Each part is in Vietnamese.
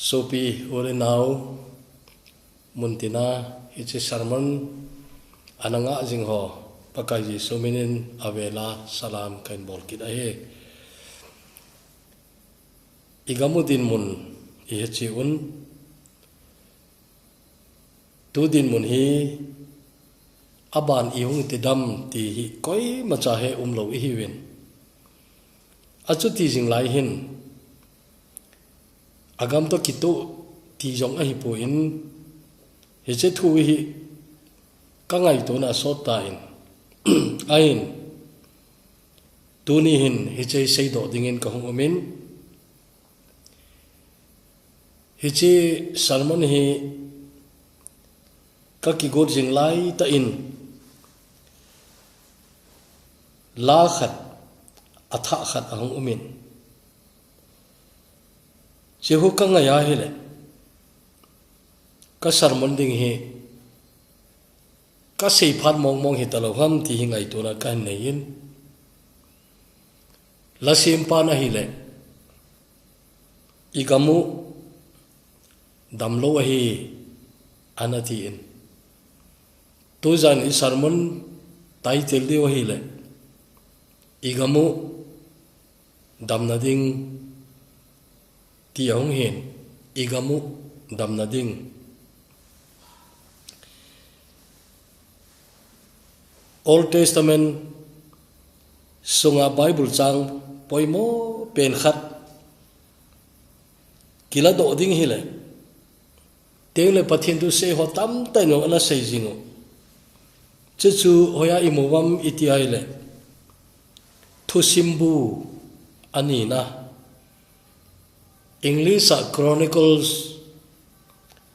sopi ore now muntina hichi sermon ananga jingho pakaji sominin avela salam kain bolkit ahe igamudin mun ihichi un tudin mun hi aban ihung tidam ti hi koi macha he umlo hi win achu ti jing lai hin agam to kitu ti jong a hi po in he che thu hi ka ngai to na so ta in ain tu ni hin he che sei do ding in ka hong amin he che salmon hi ka ki god jing lai ta in la khat atha khat ahong umin jehu ka nga ya hele ka sarmon ding hi ka sei phat mong mong hi talo ham ti hi ngai to na kan nei in la sim pa na hi le igamu damlo hi anati in to jan i sarmon tai tel de hi le igamu damnading ti hong hen igamu damnading Old Testament sunga Bible chang poimo pen khat kila do ding hile tengle pathin tu se ho tam tai no ana sei jingo chu hoya imowam itiai le thu simbu ani na English Chronicles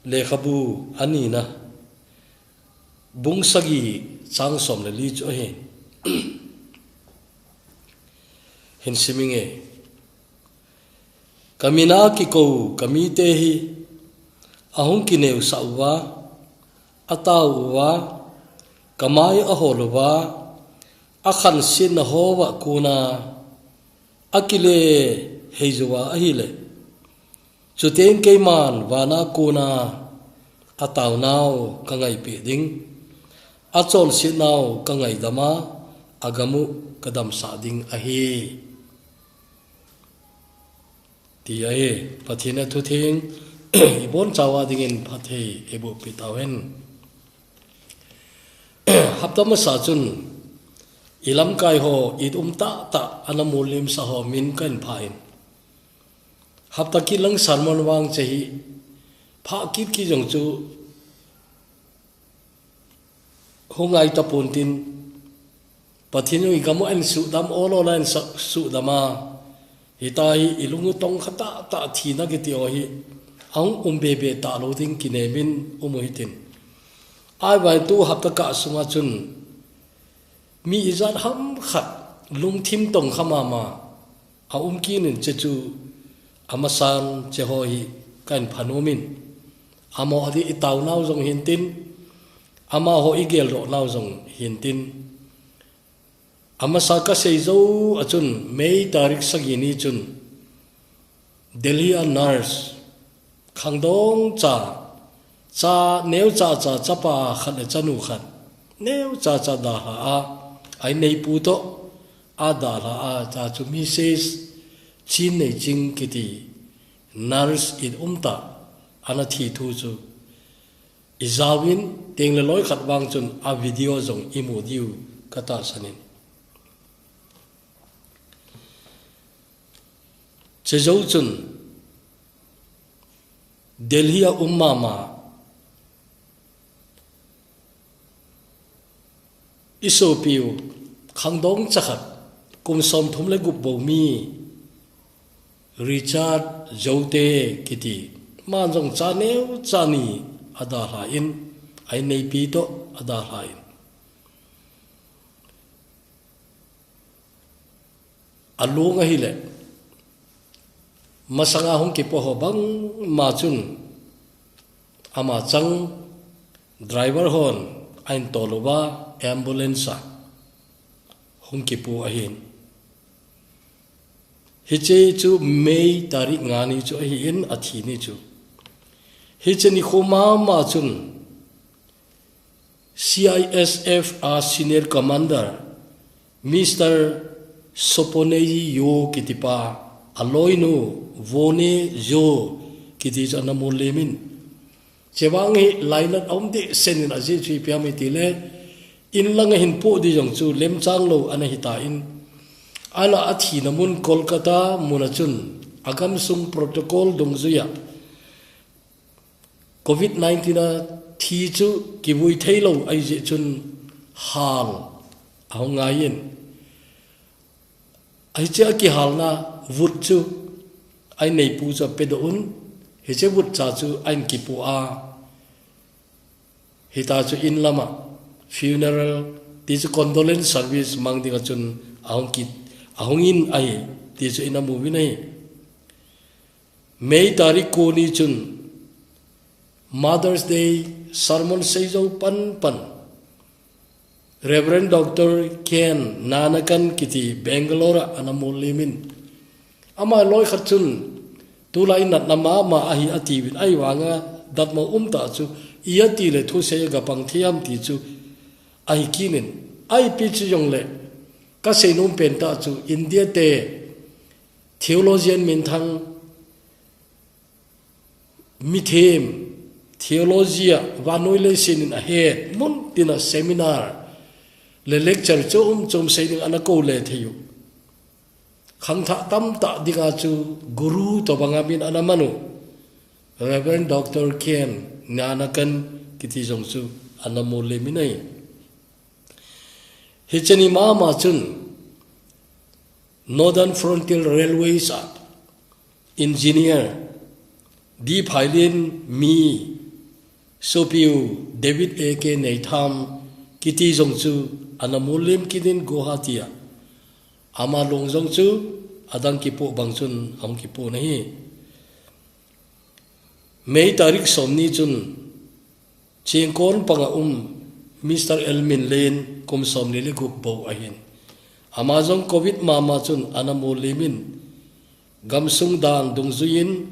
lekhabu ani na bungsagi chang som le li cho he hin siminge kamina ki ko kamite hi ahung kineu sawa atawa kamai aholwa akhan sin howa kuna akile heizuwa ahile chuteng keiman wana kuna ataw naw kangai pe ding achol sinaw kangai dama agamu kadam sading ahi ti ai pathina thu thing ibon chawa dingin pathe ebu pitawen haptama sa chun ilam kai ho idum ta anamulim sa ho min kan phain hapta ki lang sarmon wang chehi pha kit ki jong chu hongai ta pontin pathinu igamu an su dam olo lan su dama hitai ilungu tong khata ta thina ki ti o hi ang umbebe ta lo ding kinemin umuhitin ai vai tu hapta ka sunga chun mi izan ham khat lung thim tong khama ma a kin chechu amasan chehoi kan phanomin amo adi itaw naw jong hintin ama ho igel ro naw jong hintin ama saka seizo achun mei tarik sagini chun Delhi a nurse khangdong cha neu cha chapa khat chanu khat neu cha da ha a ai nei pu to a da la a cha chu mi ses chin nei jing kiti nurse in umta ana thi thu chu izawin tengle loi khat wang chun a video jong imu diu kata sanin chejau chun Delhi a umma ma isopiu khangdong chakhat kum som thum le gup bo mi Richard Jote kiti manjong chaneu chani ada la in ai nei pi to ada la in alunga hile masanga hong ki po ho bang ma chun ama chang driver hon ain toluwa ambulance hong ki pu ahin hiche chu mei tarik ngani chu hi in athi ni chu hi cheni khoma ma chun CISF a senior commander Mr. Soponei yo kitipa aloinu vone jo kiti jana molemin chewangi lainat omde senin aji chui piami tile in langa hin po di jong chu lem chang lo ana hita in ala athi namun Kolkata munachun agam sung protocol dongzuya COVID-19 na thi chu kibui thailo ai je chun hal ahongayin ai cha ki hal na vut chu ai nei pu cha pedon he che vut cha chu ain ki pu a hita chu in lama funeral ti chu condolence service mang dinga chun ahongin ai ti chu ina movie nei May tarik ko ni chun Mother's Day sermon seizo pan Reverend Dr. Ken Nanakan kiti Bangalore anamol limin ama loy khatchun tulai nat nama ma ahi atiwin ai wanga dat mo ta chu iya ti le thu se ga pang thiam ti chu ai kinin ai pi chu yong le ka se num pen ta chu India te theologian min thang mithem theologia vanoile sinin a he mun tina seminar le lecture chom seining ana ko le theyu khangtha tam ta dinga chu guru to banga bin anamanu Reverend Dr. Ken Nanakan kiti jong chu anamol le minai hichani ma chun Northern Frontier Railways engineer di phailin mi sopiu David A.K. Neitham kiti jong chu anamulim kidin Guwahati ama long jong chu adang kipo bangchun ham kipo nahi May tarik somni chun chengkon panga Mr. Elmin Lane kum somni le gup bo ahin amazon covid mama chun anamulimin gamsung dang dungzuin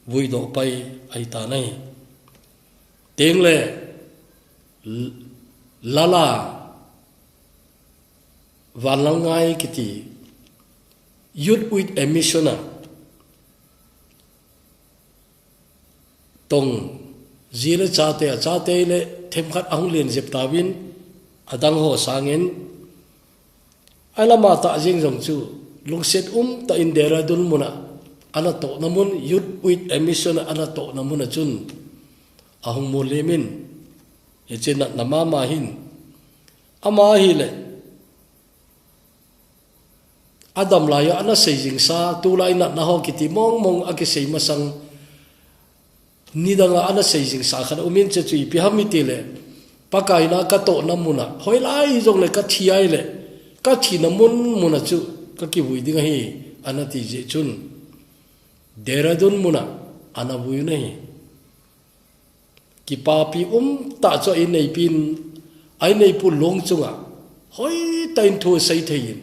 vuido pai ai ta nai tengle lala valangai kiti youth with emission tong zile chate le themkhat anglen jeptawin adang ho sangin alama ta jing jong chu lungset ta indera dun muna ana to namun youth with emission ana to namun chun ahung molemin yechena namama hin ama hile adam laya ana seijing sa tulai na ho kiti mong ake sei masang nidanga ana seijing sa khan umin che chui pi hamitile pakai na ka to namuna hoilai jong le ka thiai le ka thi namun muna chu ka ki bui dinga hi ana ti je chun Deradun muna ana bui nahi ki papi ta cho in nei pin ai nei pu long chunga hoi tain thu sei thein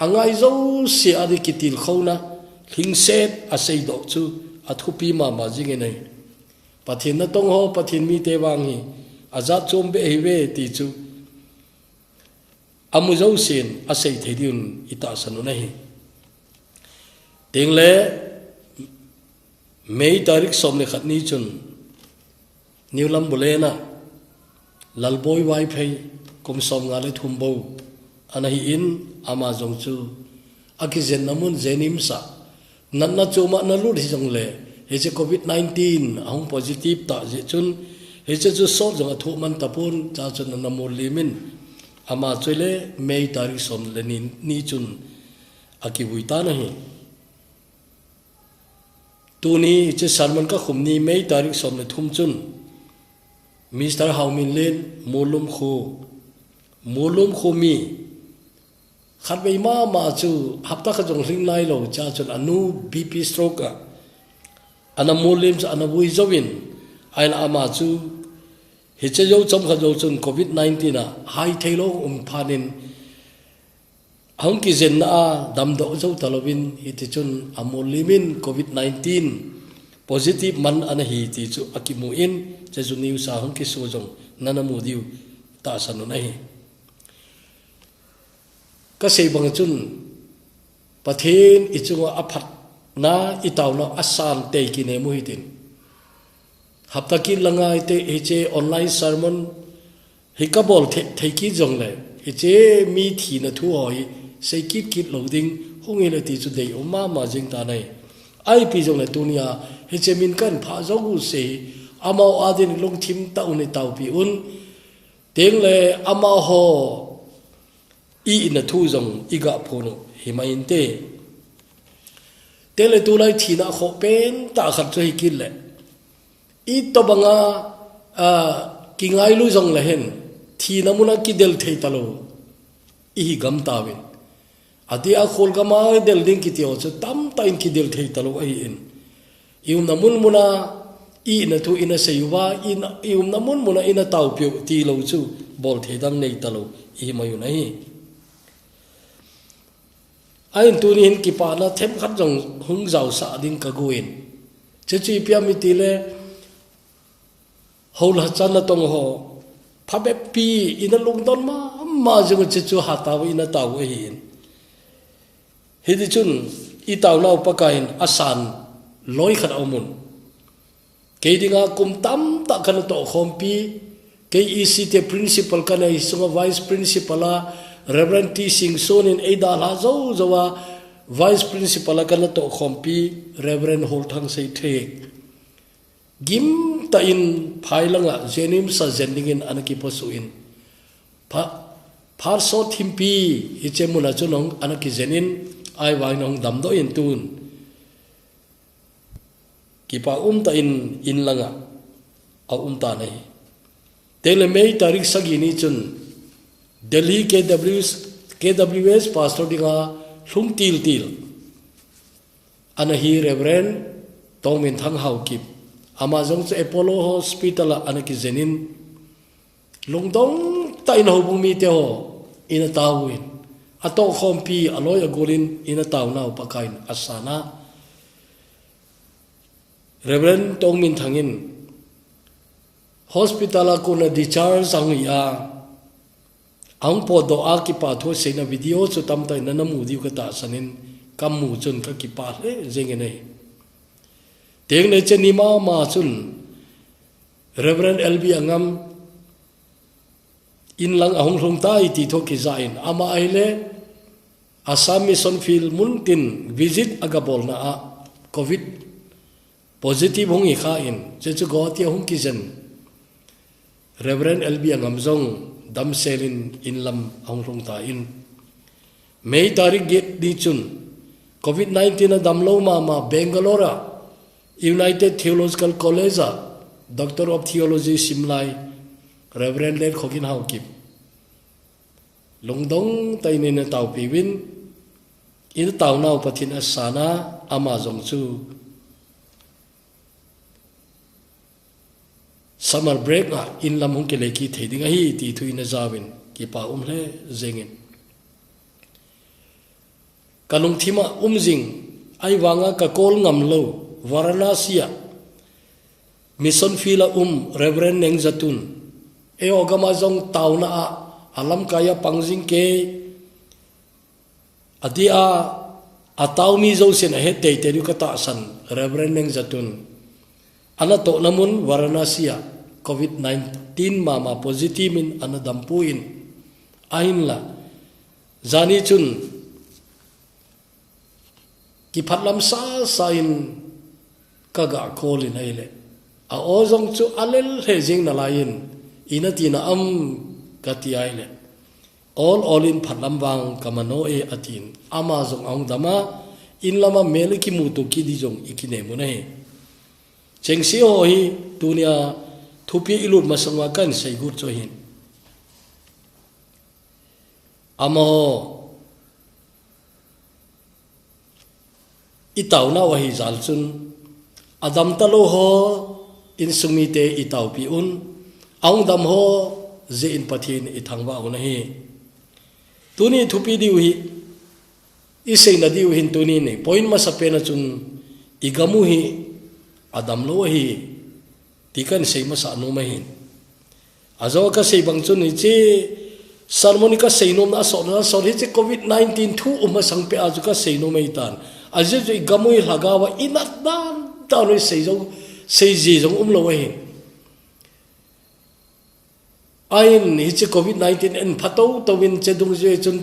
angai zo se adi kitil khona hingset a sei do chu a thupi ma jing nei pathin na tong ho pathin mi te wang hi azat chom be hewe ti chu amu zo sin a sei thedin ita sanu nahi tengle May tarik somne khatni chun Niulam bulena lalboy wai phei kum som ngale thumbo anahi in ama jong chu akizen namun zenim sa nanna choma na lu jong le he che COVID-19 ahung positive ta je chun he che chu so jong thu man tapun cha chun na mol limin ama chule May tarik som lenin ni chun aki buita nahi tuni che salman ka khumni May tarik som le thum chun Mr. Haumin Len mulum khumi khat bei ma chu hapta ka jong ring lai lo cha chun anu BP stroke ana mulim cha ana bui zowin aila ama chu he che yo chom kha jo chun COVID-19 na hai thailo phanin hong ki zen na dam do zo talovin iti chun amulimin COVID-19 positive man an hi ti chu akimu in che chu new sa hong ki so jong nana mu diu ta sanu nei ka sei bang chun pathin ichunga aphat na itawna asan te ki ne mu hitin hapta ki langai te hiche online sermon hikabol theiki jong le hiche mi thi na thu hoi sei kit loading hongi le ti chu dei oma ma jing ta nei ai pi jong le tunia hiche min kan pha zogu se amao adin long thim ta un tau pi un teng le amao ho i na thu jong iga phono himain te tele tu lai thina kho pen ta khat chei kin le I to banga kingai lu jong le hen thina muna ki del thei talo I gam tawin ati a khol gama del ding ki tio chu tam tain ki del thei talo ai in ium namun muna I na thu ina seiwa in ium namun muna ina tau pyo ti lo chu bol thei dang nei talo I mayu nai ai tu ni hin ki pa na them khat jong hung jaw sa ding ka guin che chi pia mi ti le hol ha chan na tong ho phabe pi ina lung don ma jeng che chu ha ta ina taw e hin he di chun I taw lau pa kain asan loi khat aumun ke dinga kum tam ta kan to khom pi ke ECT principal kan ai sunga vice principal a Reverend T. Sing Son in Ada La Zo Zawa Vice Principal kan to khompi Reverend Holthang sei thek gim ta in phailanga jenim sa jendingin anaki posuin phar so thimpi ichemuna chunong anaki jenin ai wainong damdo in tun kipa ta in langa a ta nei tele mei tarik sagini chun Delhi KWS pastor dinga lung til anahi Reverend Tongmin Thang Hau Kip Amazon sa Apollo Hospital anaki zenin lungdong ta in ho bung mi te ho ina tawin ato khompi aloy agolin ina taw na pakain asana Reverend Tongmin Thangin hospital ko na discharge ang ya ang po do aki pa tho se na video chu tam tai na namu diu ka ta sanin kamu chun ka ki pa le jeng ne teng ne cheni ma chun Reverend LB angam in lang ahong hlong tai ti tho ki zain ama aile Assam Mission Field muntin visit agabol na a COVID positive hong I kha in che chu go ti hong ki zen Reverend LB angam zong dam selin in lam hong rong ta in May tarik get di chun COVID-19 na damlo ma Bangalore United Theological College Doctor of Theology Simlai Reverend Len Khokin Hau Kip lungdong tai ne na tau piwin in tau nau pathin asana amazon chu summer break in lam hong ke leki theding hi ti thui na zawin ki pa le zengin kalung thima jing ai wanga ka kol ngam lo Varanasi mission fila Reverend Neng Zatun e ogama jong tauna alam kaya pangjing ke adia ataw mi zo sen he te te ka ta san Reverend Neng Zatun ana to namun Varanasi COVID-19 mama positive in ana dampuin ain la zani chun ki phatlam sa in kaga kolin aile a ozong chu alel he jing na lain inatina kati aile all in phatlam wang kamano e atin amazong ang dama in lama meliki mutu ki di jong ikine munai chengsi ho hi dunia thupi ilut masangwa kan sei gut cho hin amo itaw na wahi zal chun adam talo ho in sumite itaw pi ang dam ho ze in pathin ithangwa una hi tuni thupi diu hi isei na diu hin tuni ne point ma sapena chun igamu hi adam lo hi ti kan sei ma sa no ma hin azo ka sei bang chun ni chi sermon ka sei nom na so hi chi covid-19 thu uma sang pe azu ka sei no mai tan azu ju gamui lagawa inat dan ta no sei ji jong lo hi ain hi chi covid-19 en phato to win che dung je chun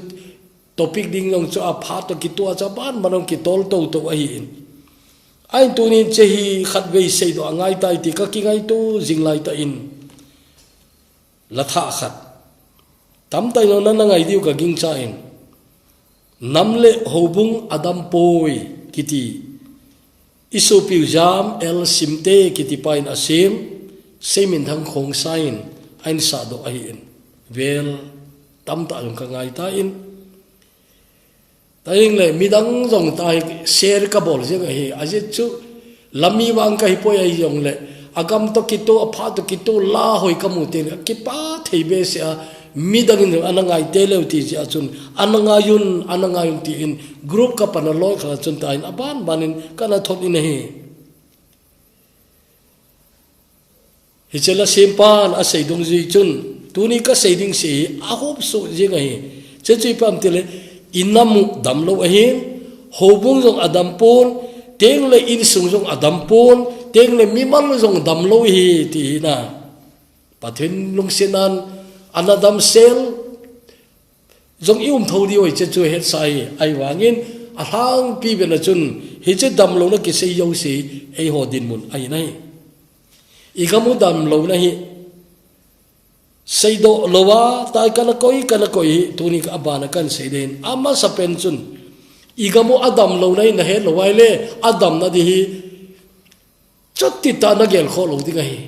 topic ding long cho a pha to ki to cha ban manong ki tol to a hi in ain tu ni che hi khat ve sei do angai tai ti ka ki ngai tu jinglai ta in la tha khat tam tai no na ngai diu ka ging cha in namle hobung adam poi kiti isu piu jam el simte kiti pain asim semin thang khong sain ain sa do a hi in vel tam ta long ka ngai ta in taing le midang jong tai share ka bol je hi aje chu lami wang ka hi poi ai jong le agam to kito apha to kito la hoi ka mu te ki pa thei be se midang in anangai te le ti ji achun anangai ti in group ka pana loi khala chun tain aban banin kana thot in hi hichela simpan a seidong ji chun tuni ka seiding si a hop su ji ngai che chui pam tele inamu damlo ahin hobung jong adam pon teng le in sung jong adam pon teng le mimal jong damlo hi ti na pathin lung sinan anadam sel jong ium thodi oi che chu het sai ai wangin a hang pi be na chun hi che damlo na ki sei yo si ei ho din mun ai nai igamu damlo na hi seido lowa tai kana koi tuni ka abana kan seiden ama sapen chun igamu adam lo nai na he lowai le adam na di hi chotti ta na gel kho lo dinga hi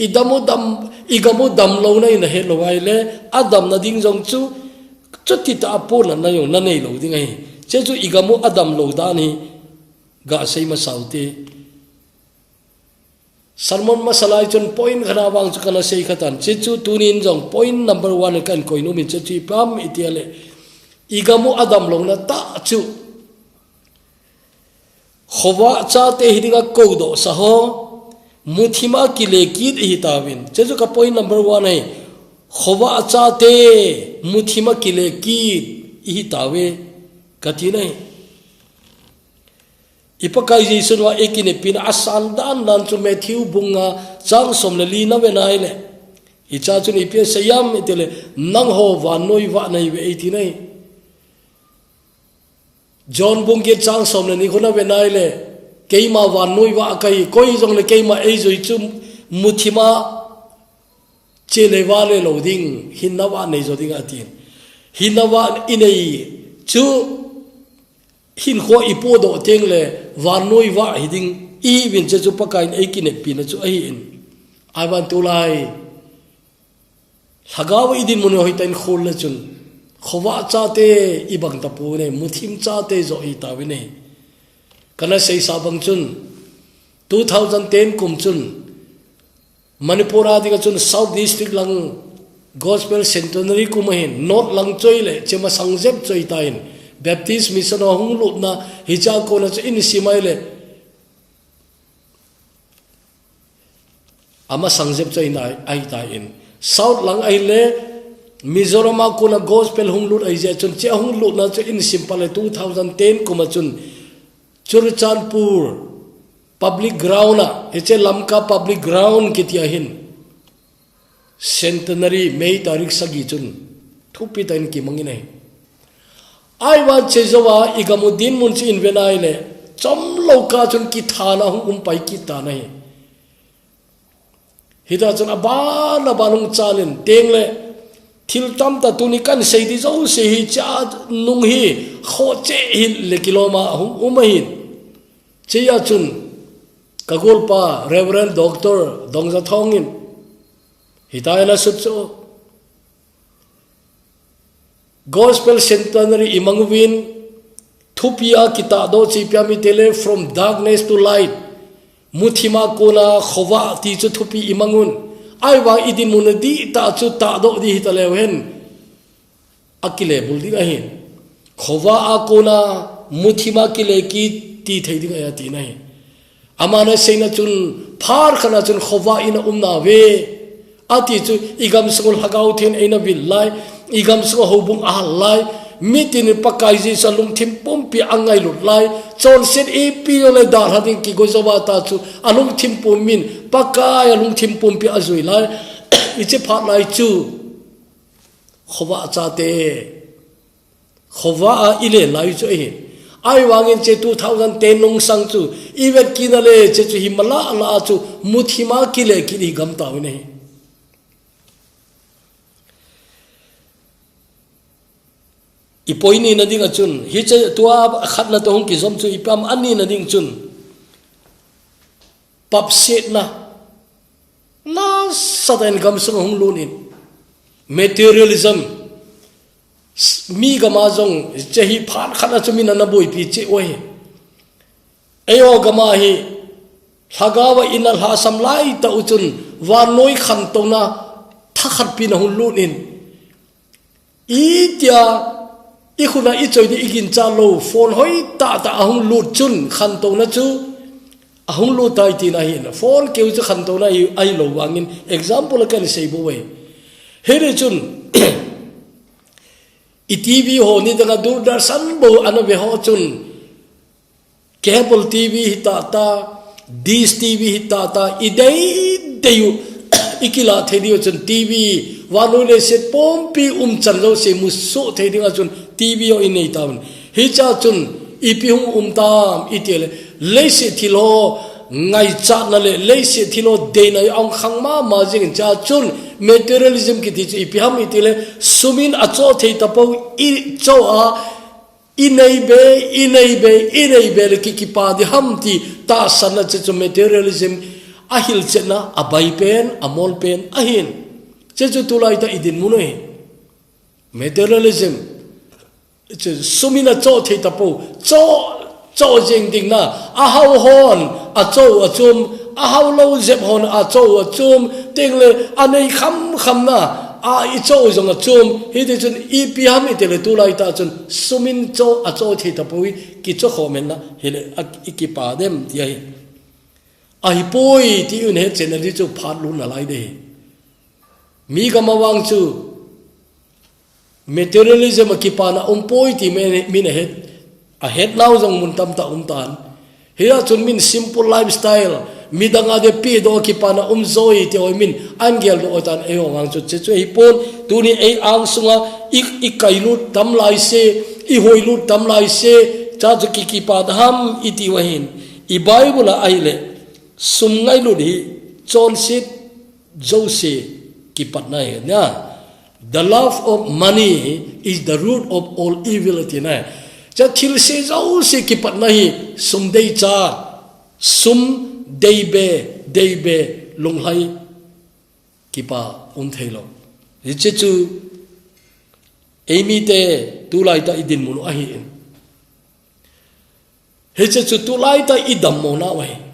igamu dam lo nai na he lowai le adam na ding jong chu chotti ta apona na yo na nei lo dinga hi che chu igamu adam lo da ni ga sei ma sauti sermon masalai chun point khana wang chu kana sei khatan chichu tunin jong point number 1 kan koinu min chu pam itiale igamu adam longna ta chu khowa cha te hidinga kodo saho muthima kile kid hi tawin chichu ka point number 1 hai khowa cha te muthima kile kid hi tawe kati nai ipakai jisun wa ekine pin asan dan nan chu Matthew bunga chang som le li na we nai le icha chu ni pe sayam itele nang ho wa noi wa nai we eti nai John bung ke chang som le ni khona we nai le keima wa noi wa kai koi jong le keima ei zoi chu muthima chele wa le loading hinna wa nei zo ding atin hinna wa inei chu hin kho ipo do teng le van noi wa hiding I win che chu pakai ei kine pin chu ai in I want to lai hagawa idin mun hoi tain khol la chun khowa cha te ibang ta pu ne muthim cha te zo I ta wi ne kana sei sa bang chun 2010 kum chun Manipura diga chun South District lang Gospel Centenary kum hin not lang choi le chema sangjep choi ta in Baptist mission hong lut na hicha ko na in simai le ama sangjep chai na ai ta in south lang ai le Mizoram ko na gospel hong lut ai je chun che hong lut na in simple 2010 ko ma chun Churchanpur public ground eche lamka public ground kitia hin centenary May tarik sagi chun thupi tain ki manginai I want chezawa igamudin munchi invenai le chom loka chun ki thana hum pai ki ta nahi hida chun abana banung chalin teng le thil tam ta tuni kan sei di zo se hi cha nung hi kho che hi le kiloma hum hin che ya chun kagol pa Reverend Doctor Dongja Thongin hitayana sutso Gospel Centenary imangwin thupia kita do chipya mi tele from darkness to light muthima kona khowa ti chu thupi imangun ai wa idin munadi ta chu ta do di hitale hen akile buldi ga hin khowa akona muthima kile ki ti thei di ga ti nai amana seina chun phar khana chun khowa ina umna ve ati chu igam sungul hagau thin eina villai igam sungo hobung ahalai mitin pakai ji salung thim pompi angai lutlai chon set e pi le dar hading ki gozawa ta chu alung thim pom min pakai alung thim pompi azui lai iche phat lai chu khowa cha te khowa ile lai chu e ai wangin che 2010 nong sang chu iwet kinale che chu himala la chu muthima kile kili gam ta ne ipoini na ding achun hi che tua khatna to hong ki zom chu ipam ani na ding chun pap set na sadan gam sung hong lunin materialism mi gama jong che hi phan khana chu min na boi pi che oi ayo gama hi thagawa inal ha samlai ta uchun wa noi khan to na thakhat pi na hong lunin itia ikhuna ichoi di igin cha lo phone hoi ta ahung lut chun khan to na chu ahung lu tai ti na hin phone keu chu khan to na ai lo wangin example kan sei bo we here chun i tv ho ni da Doordarshan bo ana ve ho chun cable tv ta dish tv ta idei deyu ikila thedi chun tv wanu le set pompi chan lo se mu so thedi chun tv o inei taun hi cha chun ipi hum tam itel le se thilo ngai cha na le se thilo de na ong khangma ma jing cha chun materialism ki ti ipi ham itile sumin acho thei tapo I cho a inei be ki pa di ham ti ta sana chu materialism ahil chena abai pen amol pen ahin che chu tulai ta idin munoi materialism che sumina cho thei tapo cho jing ding na a hau hon a cho a chum a hau lo zep hon a cho a chum tingle anei kham na a I cho jong a chum hi de chun I pi ham I tele tulai ta chun sumin cho a cho thei tapo ki cho khomen na hele ki pa dem ti ai ai poi ti un he chen ali chu phat lu na lai de mi ga mawang chu materialism ki pa na poi ti me ne het a het now jong mun tam ta tan hira chun min simple lifestyle midanga de pi do ki pa na zoi ti oi min angel do tan e hong chu che hi pon tu ni e ang sunga I kai lu tam lai se I hoi lu tam lai se cha chu ki pa dham iti wahin I bible ai le sum ngai lu di chon sit jose ki pat nai na the love of money is the root of all evil ti na cha thil se jose ki pat nai sum dei cha sum dei be lung hai ki pa thailo che chu emi te tu lai ta idin mun a hi he che chu tu lai ta idam mo na wai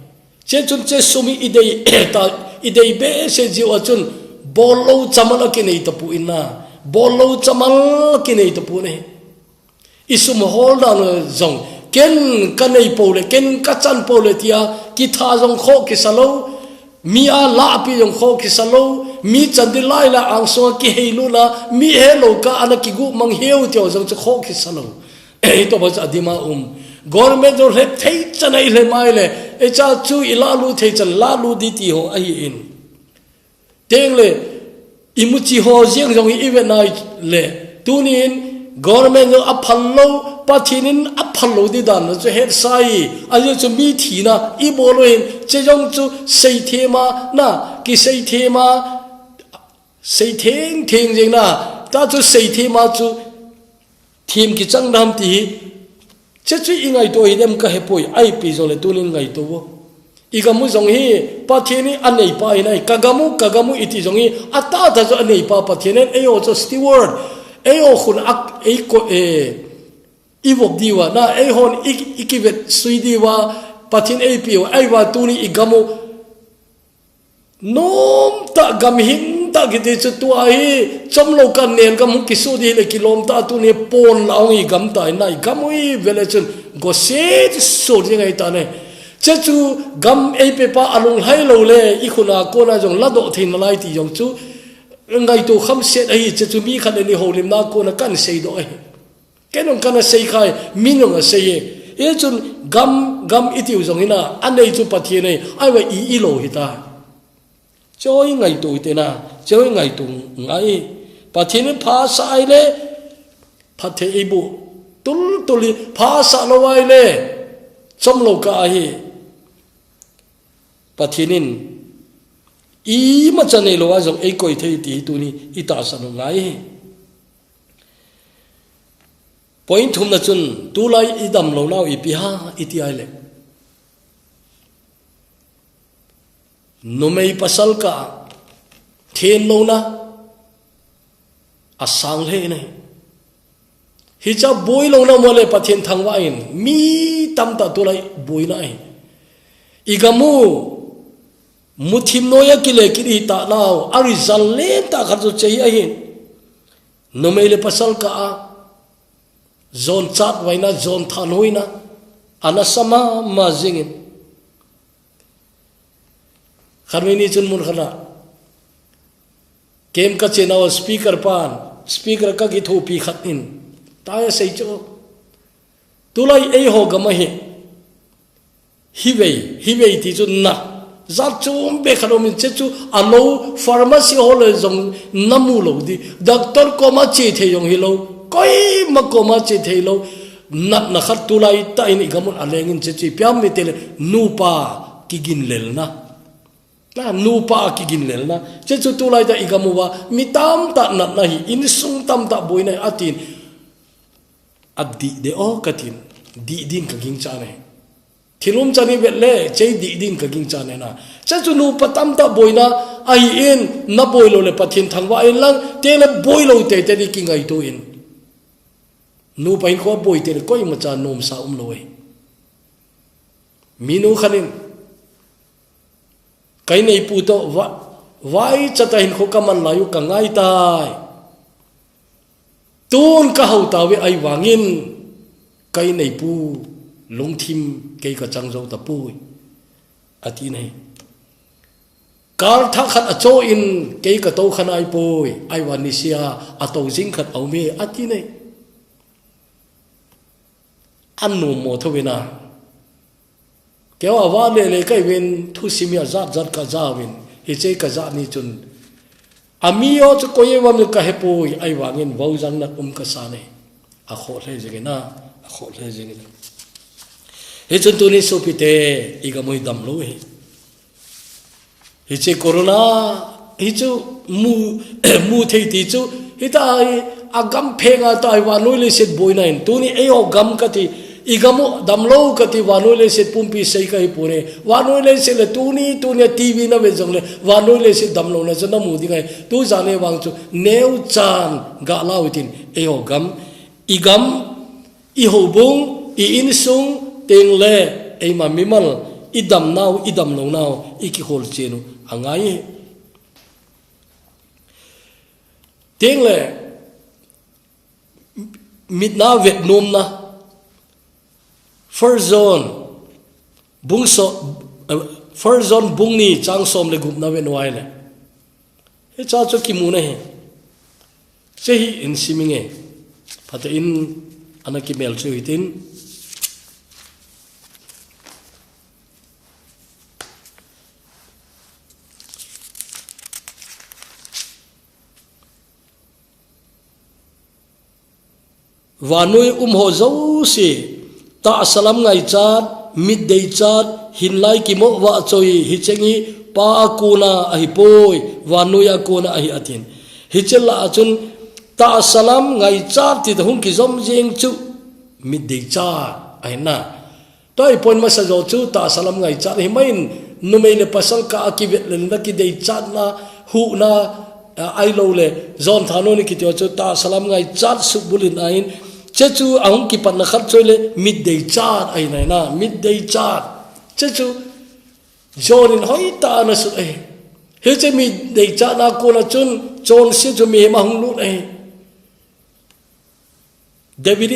che chun che sumi idei be se jiwa chun bolo chamala ki nei tapu inna bolo chamal ki nei tapu ne isum hol dan zong ken kanei pole ken kachan pole tia ki tha jong kho ki salo mi a la pi jong kho ki salo mi chandi lai la ang so ki heilu la mi helo ka ana ki gu mang heu tio jong kho ki salo e to ba adima government do le thei chanai le mai le e cha chu ilalu thei chan la lu di ti ho ai in teng le imuchi ho jeng jong I ve nai le tunin government do aphallo pathinin aphallo di dan chu het sai aje chu mi thi na I bolo in che jong chu sei thema na ki sei thema sei theng jeng na ta chu sei thema chu thim ki chang dam ti che chu ingai to hi dem ka he poi ai pi zo le tunin ngai to wo igamu jong hi pathini anei pa inai kagamu iti jong hi ata ta zo anei pa pathinen e o cho steward e o khun ak e ko e iwok diwa na e hon ikivet sui diwa pathin e pi o ai wa tuni igamu nom ta gam hin ta gite chu tu ai chomlo kan nen gam ki su di le kilom ta tu ne pon laung I gam ta nai gamui vele chun go se so ri ngai ta ne chế chú gam ấy pe pa alung hay lâu lệ ít khôn à cô na giống lá độ thì nó lại thì giống chú ngày tu khăm xét ấy chế chú mi khăn đi hồ lim na cô na căn xây độ ấy cái nông căn xây khai mi nông xây ấy chú gam ít tiêu giống na anh ấy chú bắt này ai vậy ý lâu hết ta chơi ngày tu thế na chơi ngày tu ngày bắt này phá sai lệ phát thế ấy bộ tul phá sa lâu ai lệ trong lâu cả ấy Pathinin I mà chân này lo giống ấy coi thấy tí tu ni ita san ngai point thum na chun tu lai idam lo nau ipi ha iti ai le no mei pasal ka then lo na asang he nei hi cha boy lo na mole pathen thangwa in mi tam ta tu lai boy na ai igamu muthim noya kile kiri ta nau arizal le ta kharjo chei ahin nomele pasal ka zon chat waina zon than hoina anasama mazingin kharmeni chun mun khana kem ka chena speaker pan speaker ka gi thopi khatin ta sei cho tulai ei ho gama hiwei ti chun na za chum be kharomin chechu alo pharmacy hole jong namu lo di doctor koma che the yong hi lo koi ma koma che the lo nat na khat tulai ta in igamun alengin chechi pyam mi tele nupa kigin lel na nupa kigin lel na chechu tulai ta igamuwa mitam ta nat na hi in sung tam ta boina atin addi de o katin di din ka ging cha ne thilum chani betle chei di din ka ging cha ne na chechu nu patam ta boina ai in na boilo le pathin thangwa in lang te le boilo te te di kingai to in nu pain ko boi te ko ma cha nom sa loi minu khanin kai nei pu to vai chata hin kho kaman layu ka ngai tai tun ka hau ta we ai wangin kai nei pu lung thim kai ka chang zo ta pu ati nei kar tha khat a cho in kai ka to khan ai poi ai wan ni sia a to jing khat au me ati nei an nu mo thowina kéo à vá lệ cái bên thu simia zat ka zawin hi che ka za ni chun amio chu koye wam ka hepoi ai wangin vau jang na ka sa ne a kho le jegena a kho le jegena he chun tu ni sopite iga moi dam lo hi che corona hi chu mu thei ti chu hi ta agam phenga tai wa noi le set boina in tu ni e o gam ka ti igamu damlo kati wanole se pumpi sei kai pure wanole se le tuni tv na ve jongle wanole se damlo na jana mu di kai tu jane wang chu neu chan ga lautin e ho gam igam I ho bung I in sung teng le e ma mimal idam lo nau iki hol chenu angai teng le mitna vet nom na first zone bung ni chang som le gup na ven wai le he cha cho ki mu na he che hi in siminge phata in anaki mel chu hitin vanui ho zo si ta salam ngai chat midday chat hinlai ki mo wa choi hi chengi pa kuna ahi poi wanuya kuna ahi atin hi chela achun ta salam ngai chat ti hung ki zom jeng chu midday chat ai na toi pon ma sa zo chu ta salam ngai chat hi main numei le pasal ka ki vet le na ki dei chat na hu na ai lo le zon thano ni ki chu ta salam ngai chat su bulin ain chechu ahung ki pan na khat choile midday chat ai nai na midday chat chechu jorin hoi ta na su ai he che midday chat na ko na chun chon se chu mi ma hung lu ai david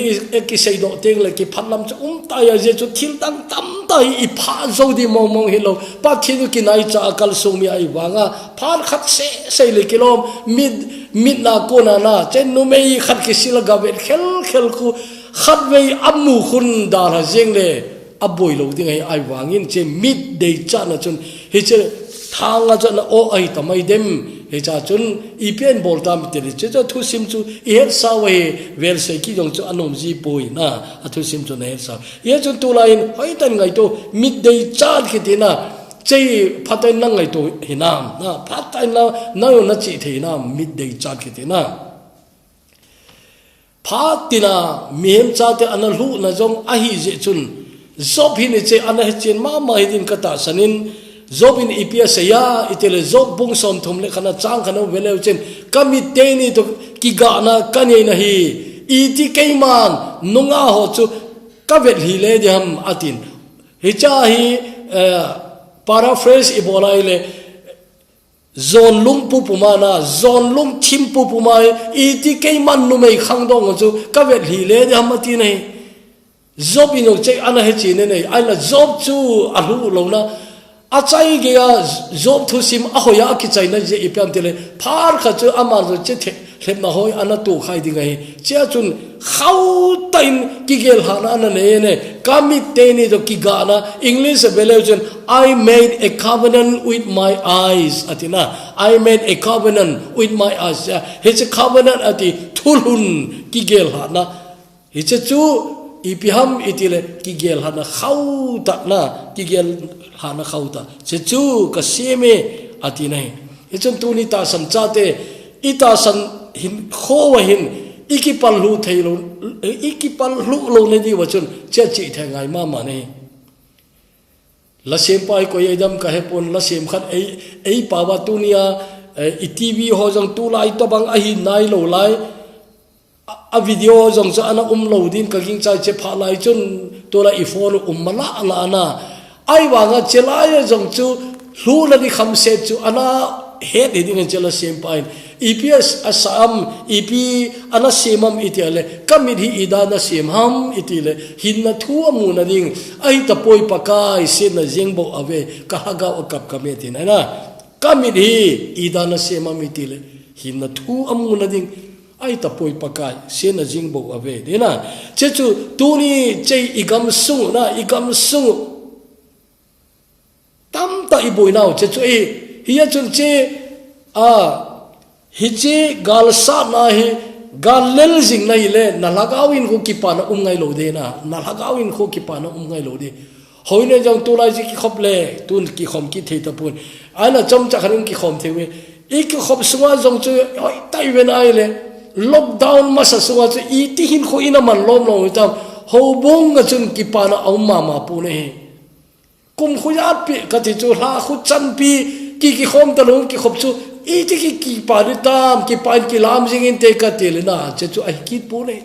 ki sei do teng le ki phanlam chu ta ya je chu thil tang tam tay i pha zo di mong mong hilo pa thinu kinai cha kal sumi ai wanga phan khat se le kilom mid na ko na chen nu mei khat ki sila ga vet khel khu khat vei amu khun dar ha jeng le aboi lo ding ai wangin che mid dei cha na chun he che thanga cha na o ai tamai dem he cha chun i pen bol tam te che cha thu sim chu i het sa we vel se ki jong chu anom ji poi na a thu sim chu na het sa ye chun tu lain hoi tan ngai to mid dei cha ki te na che phatai na ngai to hinam na phatai na yo na chi the na mid dei cha ki te na phatina mem cha te ana lu na jong a hi je chun zob hin che ana he chen ma hidin ka ta sanin zob in ipia saya itele zob bung som thum le khana chang khana vele chen kami te ni to ki ga na kani na hi iti keiman nunga ho chu ka vet hi le de ham atin hi cha hi paraphrase ibolai le zon lung pu pumana zon lung thim pu pumai iti keiman nu mei khang dong chu ka vet hi le de ham atin nei zob ino che ana he chi ne nei ana zob chu a lu lo na a chai ge a zob thu sim a hoya ki chai na je ipam tele phar kha chu amar zo che the hlem na hoi ana tu khai di ngai che chun khau tain ki gel hana na ne kami te ni do ki ga na english beleujen I made a covenant with my eyes atina I made a covenant with my eyes it's a covenant ati thulhun ki gel hana it's a chu ipiham itile ki gel hana khauta na ki gel hana khauta che chu ka seme ati nai ichon tu ni ta san chate ita san hin khowa hin ikipal lu thailo ikipal lu lo ne di wachun che chi thangai ma ne la sem pai ko yedam ka hepon la sem khat ei pawa tunia i tv ho jong tu lai to bang a hi nai lo lai a video jong cha ana lo din ka ging chai che pha lai chun to la i phone mala ana ai wa nga chelai jong chu lu la di kham se chu ana he de din chela sem pai EPS asam EP ana semam itiale kamit hi ida na semham itile hinna thu amu na ding ai ta poi pakai sin na jengbo ave kahaga okap kametin ana kamit hi ida na semam itile hinna thu amu na ding ai ta poi pakai sin na jengbo ave dena chechu tuni chei igam sung na igam sung tam ta iboi nau chechu e hiya chun che a hiche gal sa na hi gal lel jing na ile na lagawin ko kipana ngai lo de na lagawin ko kipana ngai lo de hoine jong tu lai ji ki khop le tun ki khom ki the ta pun ana chom cha khanin ki khom thewe ik khop suwa jong chu oi tai wen ai le lockdown ma sa suwa chu i ti hin kho ina man lom lo tam ho bong ga chun kipana au ma pu ne kum khuyat pi ka ti chu la khu chan pi ki khom ta lo ki khop chu iti ki pari tam ki pain ki lam jingin te ka tele na che chu ai kit pu ne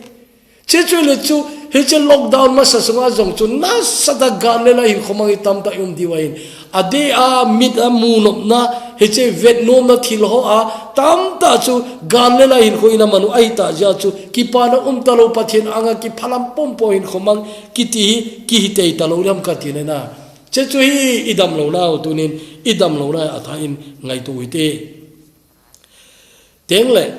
che chu le chu he che lockdown ma sa sunga jong chu na sa da ga le la hin khomang tam ta di wain ade a mit a mu no na he che vietnam na thil ho a tam ta chu ga le la hin khoina manu ai ta ja chu ki pa na ta lo pathin anga ki phalam pom po hin khomang ki ti ki hi te ta lo ram ka ti ne na che chu hi idam lo na tunin idam lo na athain ngai tu ite tiếng lệ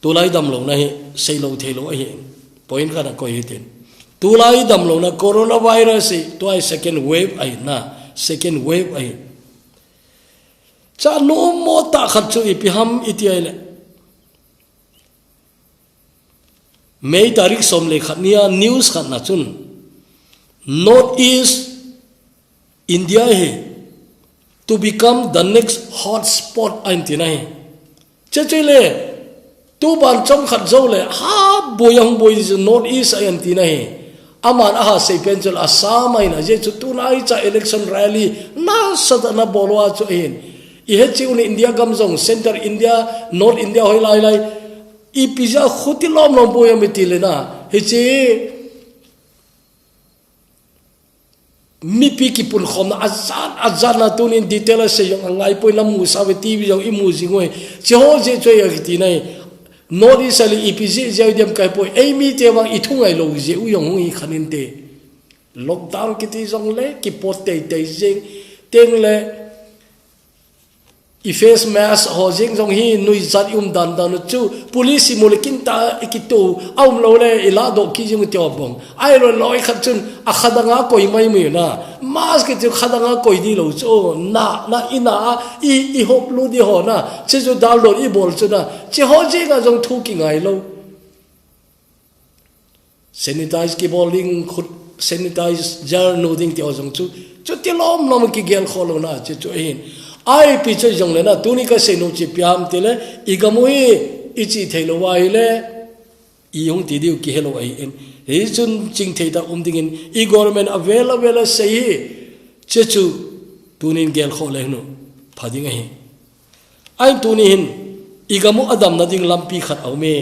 tu lai đầm lồng này xây lâu thế lâu ấy point cái là coi hết tu lai đầm lồng là coronavirus tu ai second wave ấy na second wave ấy cha no mo ta khát chú ipiham itiai lệ mấy tarik som lệ khát nia news khát na chun North East India he to become the next hot spot antinai chechele tu ban chom khat zo le ha boyang boy North East antinai aman aha se pencil Assam ai na je chu tu nai cha election rally na sadana bolwa chu in I he chi un India gam zong center India North India hoi lai I pizza khuti lom lom boyang mitile na he chi mi pi ki pun khom azan na tunin detail se yong ngai poi lam mu sa ve tv yong imu jingoi che ho je choi ya ti nai nori sali ipisi jeu dem kai poi ei mi te wang ithungai lo je u yong hi khanin te lockdown ki ti jong le ki pot te te jing teng le i face mask ho jing jong hi nui zat dan dan chu police mulekin ta ikitu aum lo le ila do ki jing te bong ai lo loi khat chun a khadanga koi mai mi na mask ki chu khadanga koi di lo chu na ina i hop lu di ho na che chu dal lo i bol chu na che ho je ga jong thu ki ngai lo sanitize ki bowling khut sanitize jar no ding te ojong chu ti lom ki gel kholo na che chu hin ai pi che jong le na tu ni ka se no chi piam te le igamui ichi thelo wa le i yong ti diu ki hello ai en he chun ching thei da ding in i government available sei che chu tunin gel khole no phading hi ai tu ni hin igamu adam na ding lampi khat au me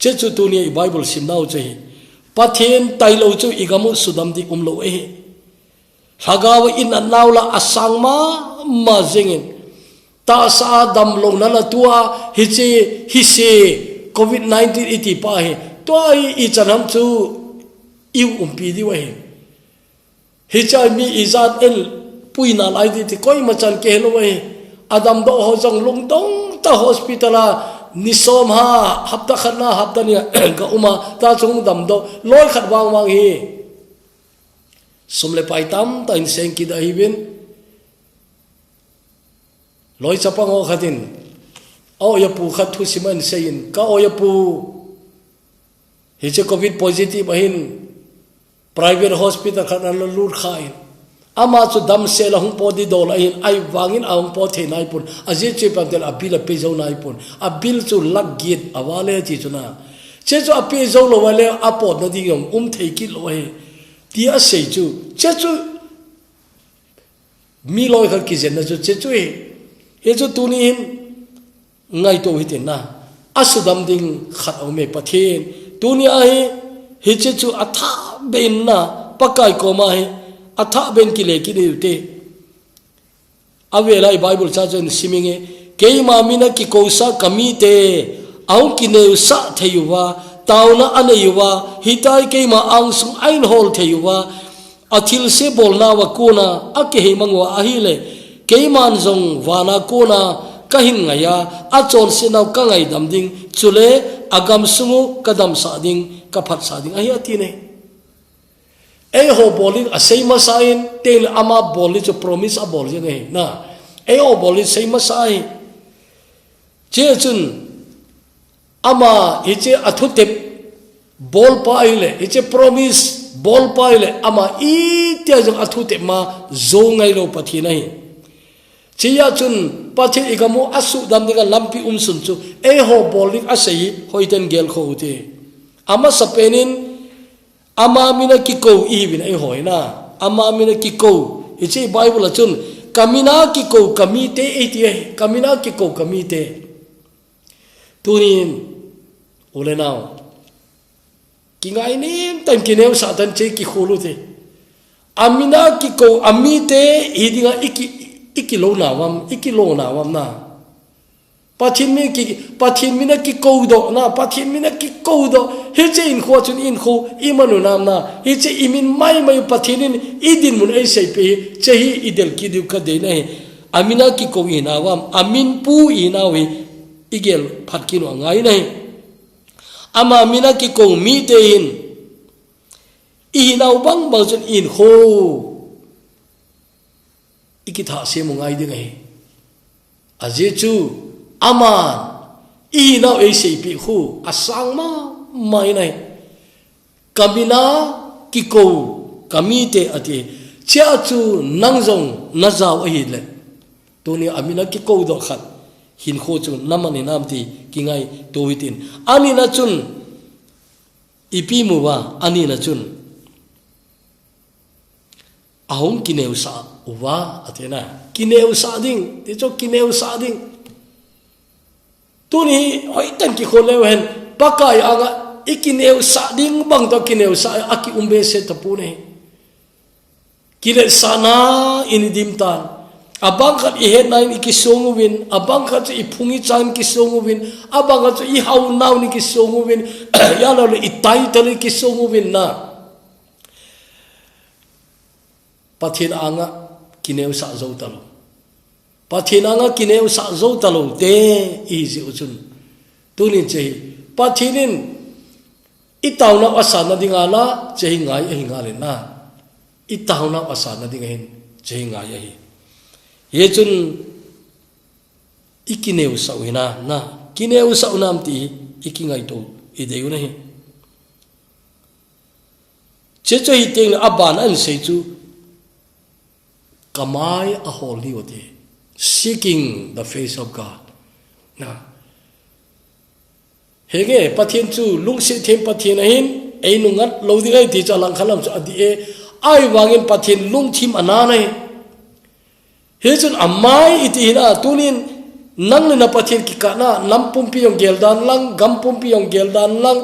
che chu tu ni bible sim nau che pathen tai lo chu igamu sudam di lo e hagawa in anaula asang ma jengin ta sa dam lo na la tua hi se covid 19 iti pa he to i chanam chu iu pi di wa he chai mi izat el puina lai di koi ma chan ke lo we adam do ho jong lung dong ta hospital nisom ha hapta khana hapta ni ka uma ta chung dam do loi khat wang hi somle pai tam ta in seng ki da hi bin loi chapang o khatin o ya pu khat thu siman sein ka o ya pu he che covid positive ahin private hospital khana lur khain ama chu dam sel hung po di dol ahin ai wangin ang po the nai pun aje che pantel abil pe zo nai pun abil chu lag git awale chi chuna che chu ape zo lo wale apot na di yom thei ki lo he ti a sei chu che chu mi loi kha ki jen na chu che chu he chu tu ni hin ngai to hitin na asudam ding khat au me pathen tu ni a he che chu atha ben na pakai ko ma he atha ben ki le ki de te ave lai bible cha chen siminge ke ma mina ki ko sa kami te au ki ne sa theyuwa tauna aneyuwa hitai ke ma ang sung ain hol theyuwa athil se bolna wa kuna ake he mangwa ahile ke man jong wana kuna kahin ngaya achol sinau ka ngai dam ding chule agam sungu kadam sa ding ka phat sa ding ahi ati ne e ho bolin a seima sain tel ama boli cho promise a bol jeng na e ho boli seima sai che chun ama iche athutep bol paile iche promise bol paile ama i tia jong athutep ma zo ngai lo pathi nai chia chun pathi igamu asu dam diga lampi sun chu e ho bolik asei hoiten gel kho te ama sapenin ama mina ki ko i bin e hoina ama mina ki ko ichi bible chun kamina ki ko kamite eti kamina ki ko kamite tunin ulenao kingai nim tan kineu satan che ki khulu te amina ki ko amite idinga iki lo na wam na pathin mina ki ko do na pathin mina ki ko do he che in kho chun in kho imanu nam na he che imin mai pathinin idin mun ai sei pe che hi idel ki du ka de na amina ki ko ina wam amin pu ina we igel phat ki no ngai nai ama mina ki ko mi te in i nau bang bang chun in kho ikitha se mungai de ngai aje chu aman i nau e sei pi khu asang ma mai nai kamina ki ko kamite ati cha chu nangjong nazaw a hi le to ni amina ki ko do khat hin kho chu namani namti kingai to hitin ani na chun ipi mu wa ani na chun ahong kineu sa uwa atena kineu sa ding ti cho kineu sa ding tuni hoitan ki kholew hen pakai aga ikineu sa ding bang to kineu sa aki umbe se tapune kile sana inidim tan abang khat I head nine ikisongu win abang khat I phungi chan kisongu win abang khat I hau naw ni kisongu win ya lo I tai tali kisongu win na pathin anga kineu sa zo talo pathin anga kineu sa zo talo te easy uchun tunin che pathinin itauna asana dingala che ngai hingale na itauna asana dingahin che ngai hi ye chun ikineu sauina na kineu saunam ti ikingai to ideu na hi che che hi teng aban an sei chu kamai a holy ote seeking the face of God na hege pathin chu lungsi them pathin hin ei nungat lo di lai ti chalang khalam chu adi e ai wangin pathin lungthim ana nai hechun amai iti hina tunin nang na pathin ki kana lampum pi yong geldan lang gampum pi yong geldan lang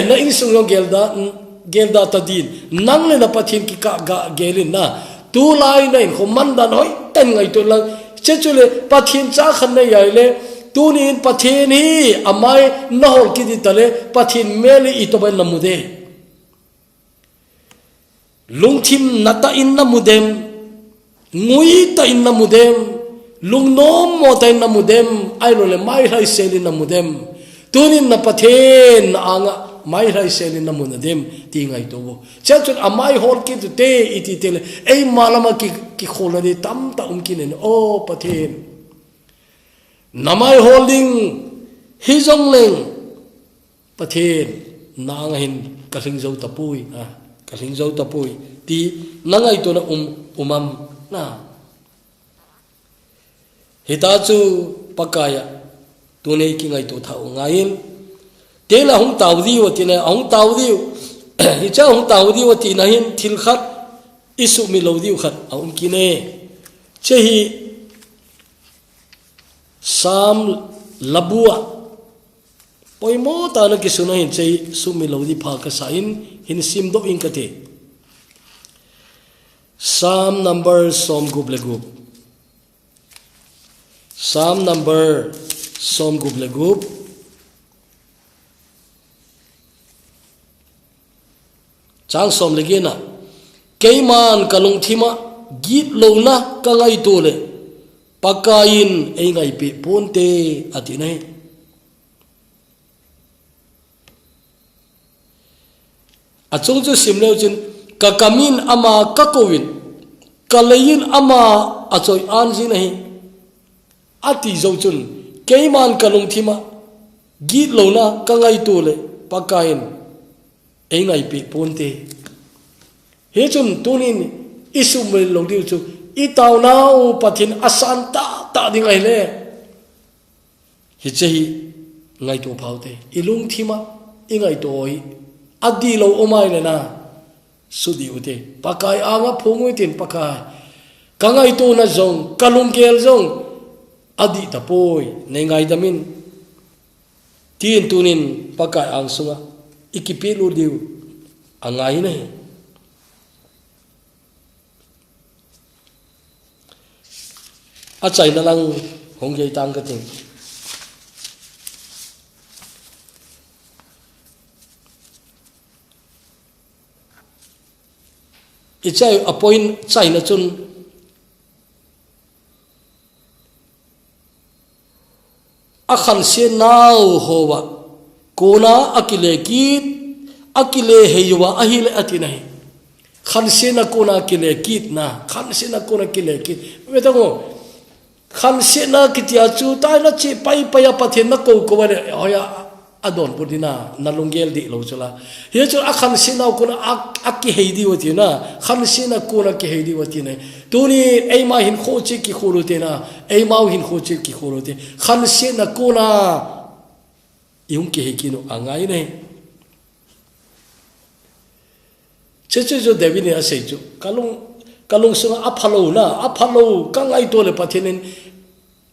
na insung yong gelda tadin nang na pathin ki ka ga gelin na tu lai na in khomandan hoi tan ngai to lang chechule pathin cha khan na yai le tunin pathin hi amai na hol ki di tale pathin meli ito ban namude lungthim nata in namudem ngui ta in namudem lungnom mo ta in namudem ai lo le mai rai seli namudem tunin na pathin na anga mai rai seli namunadem ti ngai to bo chachun amai hol ki te iti tele ei malama ki kholani tam ta umkin o pathin namai holding hizong leng pathin nang hin kasing zo tapui kasing zo tapui ti nangai to na umam na hitachu pakaya tune ki ngai to thau ngain tela hung tawdi otina hung tawdi hi cha hung tawdi otina hin thil khat isu mi lodi khat aum kine chehi sam labua poimo ta na kisuna hin chei sumi lodi pha ka sain hin sim do in kate Psalm number som guble gub Psalm number som guble gub chang som legena keiman kalung thima git lona ka ngai tole pakain ei ngai pe ponte atinai achong chu simleu chin ka kamin ama ka kowin kalayin ama achoi anji nahi ati zo chun keiman kalung thima git lona ka ngai tole pakain ei ngai pe ponte he chun tunin isu me lo diu chu itaw nau pathin asanta ta ding ai le hi chehi ngai to phaute ilung thima ingai toi adi lo omai le na sudi ute pakai anga phongoi tin pakai kangai to na zong kalung gel zong adi ta poi nengai damin tin tunin pakai ang sunga ikipilu diu angai nei achai na lang hongjai tang ka ting ichai appoint chai na chun akhan se nau howa kona akile kit akile heywa ahile atinai khan se na kona akile kit na khan se na kona akile kit betango khan se na kitia chu tai na chi pai pai pathen na ko ko wale hoya adon pudina nalungel di lo chula he chu akhan se na kona akki heidi wati na khan se na kona ki heidi wati na tuni ei ma hin kho chi ki khurute na ei ma hin kho chi ki khurute khan se na kona yung ki hekino angai nei cheche jo devine asei chu kalung sunga aphalo kangai tole pathenen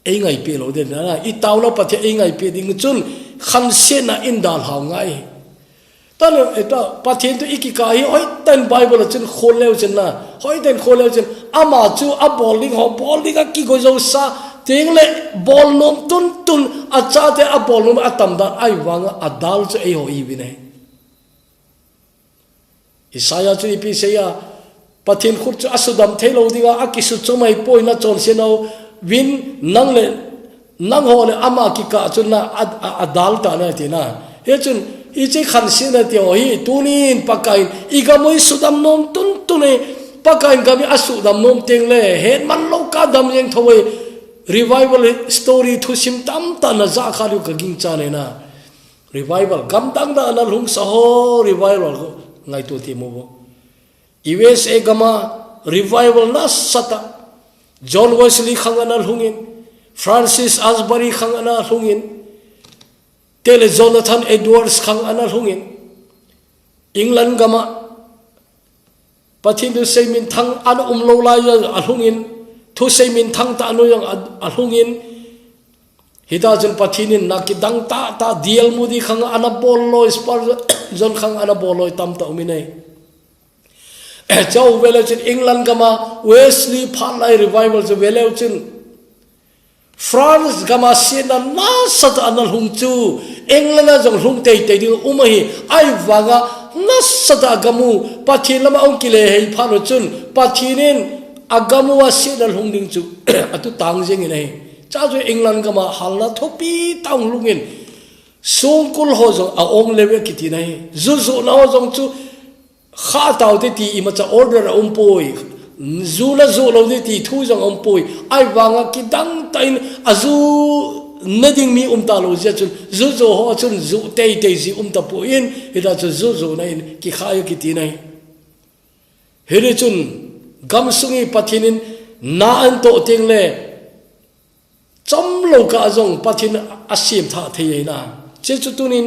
ei ngai pe lo de na I tawlo pathe ei ngai pe ding chun khan se na indal haw ngai tan eta pathin tu ikika hi hoi ten bible chen khol leo chen na hoi ten khol leo chen ama chu a bowling ho bowling a ki go zo sa ting le ball nom tun a cha te a ball nom atam da ai wanga adal chu ei ho I bi nei Isaiah chu ipi seya pathin khut chu asudam thelo dinga akisu chomai poina chon seno win nang ho le ama ki ka chun na adal ta na ti na he chun I che khan sin na ti ho hi tunin pakain igamoi sudam nom tun ne pakain kami asudam nom teng le het man lo ka dam yeng thoi revival story thu sim tam ta na za khalu ka ging cha ne na revival gam dang da na lung sa ho revival ngai tu ti mo bo USA gama revival na sata John Wesley khangana lungin Francis Asbury khangana lungin Tele Jonathan Edwards khangana lungin England gama pathin du seimin thang an lo la ya alungin thu seimin thang ta anu yang alungin hita jon pathinin nakidang ta dial mudi khang ana bollo spar jon khang ana bollo tam ta uminai chau velochin England gama Wesley phalai revival jo velochin France gama sena na sat anal hungchu England na jong hung tei ding umahi ai wanga na sata gamu pathin lama ong kile hei phalo chun pathinin agamu wa sena hung ding chu atu tang jeng nei cha jo England gama halna thopi tang lungin sungkul ho jong a ong lewe kiti nai zu na ho jong chu kha taw te ti ima cha order poi zula lo de ti thu jong poi ai wanga ki dang tain azu nading mi ta lo ja chun zu ho chun zu tei ji ta po in ida chu zu nai ki khayo ki ti nai here chun gam sungi pathinin na an to ting le chom lo ka jong pathin asim tha thei na che chu tunin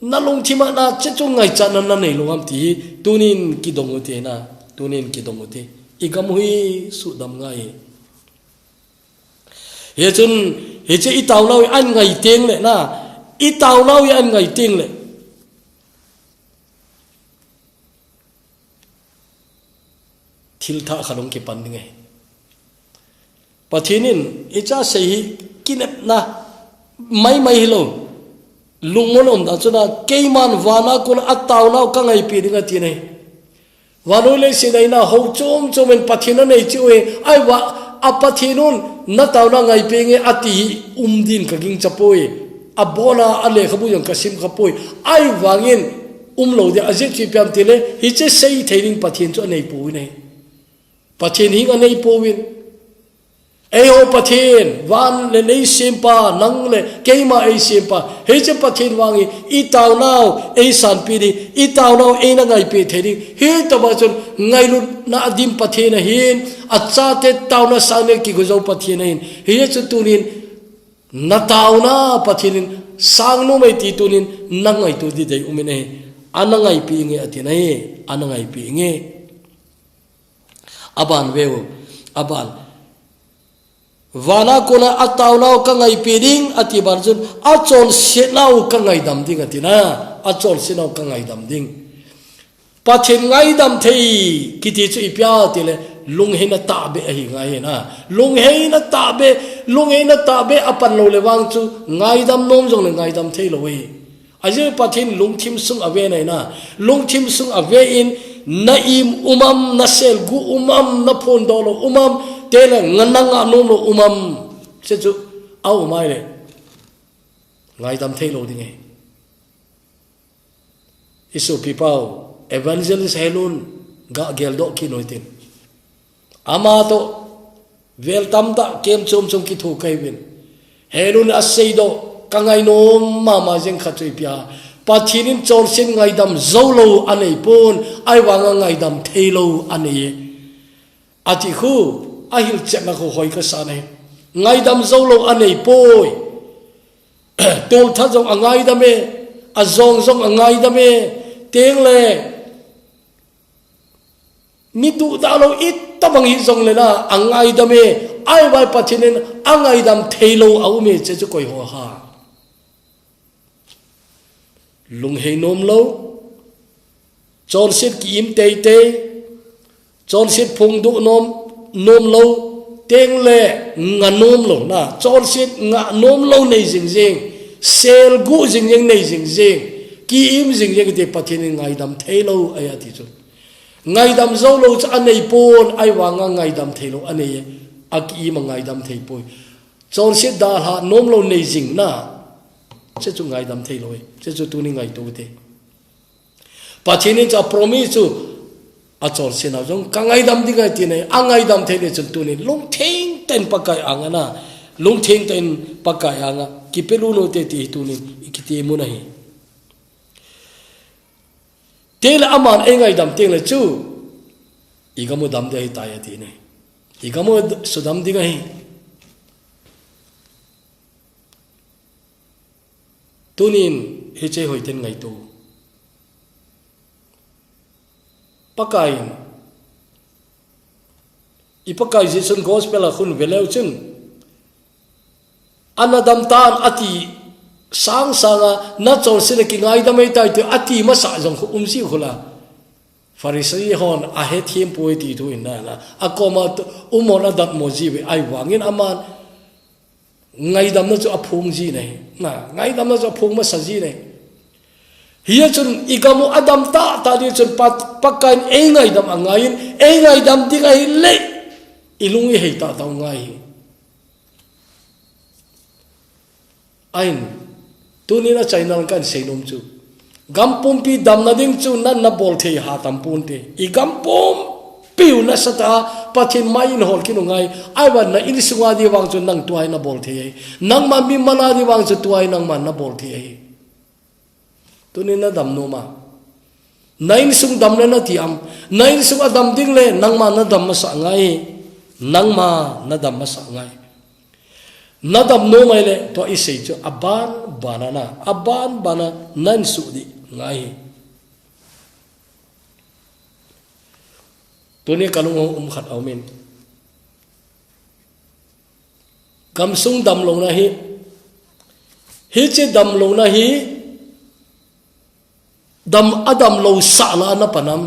na long thima na che chu ngai chan na nei longam ti tunin ki dong te na tunin ki dong te igam hui su dam ngai he chun he che I taw lawi an ngai teng le na I taw lawi an ngai teng le thil tha khalong ki pan ngai pathinin icha sei kinep na mai hilo lungmon om da chuna keiman wana kun ataw law ka ngai pi dinga ti nei wanu le sinai na ho chom en pathina nei chiwe ai wa apathinun na taw na ngai pe nge ati din ka ging chapoi abona ale khabu yang kasim khapoi ai wangin lo de aje chi pyam tile hi che sei theining pathin chu nei pu nei pathin hi nei pu win Eho pathin wan le nei simpa nang le keima ei simpa he che pathin wangi I taw naw ei san pi di I taw naw ei na ngai pe thedi he to ba chun ngai lu na adim pathin hin acha te taw na sang ki go zo pathin hin he chu tunin na taw na pathin sang no mai ti tunin na ngai tu di dei umine anangai pi nge atinai anangai pi nge aban veo aban wana kona ataw naw ka ngai peding ati barjun achol senaw ka ngai dam ding atina achol senaw ka ngai dam ding pathin ngai dam thei kiti chu ipya tile lungheina ta be hi ngai na lungheina ta be apan lo lewang chu ngai dam nom jong le ngai dam thei lo we aje pathin lungthim sung ave nai na lungthim sung ave in naim umam nasel gu umam na phon dolo umam tele ngananga no umam se chu au mai le ngai dam thei lo ding e isu people evangelist helun ga gel do ki noitin ama to vel tam ta kem chom ki thu kai win helun asei do kangai no mama jeng khatui pia pathinin chor sin ngai dam zolo anei pon ai wanga ngai dam thei lo anei ati khu ahil chena ko hoi ka sa nei ngai dam zolo anei poi tol tha jong angai dame azong angai dame teng le mi tu da lo it tabang hi jong le na angai dame ai bai pathinen angai dam theilo au me che chu koi ho ha lung hei nom lo chol set ki im te chol set phung du nom lo teng le nga nom lo na chol set nga nom lo nei jing sel gu jing nei jing ki im jing te pathin ngai dam thelo aya ti chu ngai dam zo lo cha nei pon ai wanga ngai dam thelo anei aki ma ngai dam thei poi chol set da ha nom lo nei jing na che chu ngai dam thelo che chu tu ni ngai tu te pathin cha promise chu a chol se na jong kangai dam di gai ti nei angai dam thele chu tu ni long theng ten pakai angana long theng ten pakai anga ki pelu no te ti tu ni ki ti mu nahi tel aman engai dam teng le chu igamu dam de ta ya ti nei igamu su dam di gai tunin heche hoiten ngai tu pakai ipakai jesun gospel a khun veleu chun anadam tan ati sang sanga na chol sele ki ngai da mai tai tu ati ma sa jong khu umsi khula farisai hon a he thim poi ti tu in na akoma umona dat moji we ai wangin aman ngai dam na chu aphung ji nei na ngai dam na chu aphung ma sa ji nei hiya chun igamu adam ta di chun pakan engai dam angain engai dam di ngai le ilungi hei ta tau ngai ain tunina channel kan seinom chu gampum pi dam na ding chu nan na bol the ha tam pun te I gampum piu na sata pathin main hol kinu ngai ai wan na in sunga di wang chu nang tuai na bol the nang ma mi mana di wang chu tuai nang man na bol the tunina dam no ma nain sung dam le na tiam nain sung adam ding le nang ma na dam ma sa ngai nang ma na dam ma sa ngai na dam no mai le to I sei chu aban bana nan su di ngai tuni kalung khat aumin kam sung dam lo na hi che dam lo na hi dam adam lo sa la na panam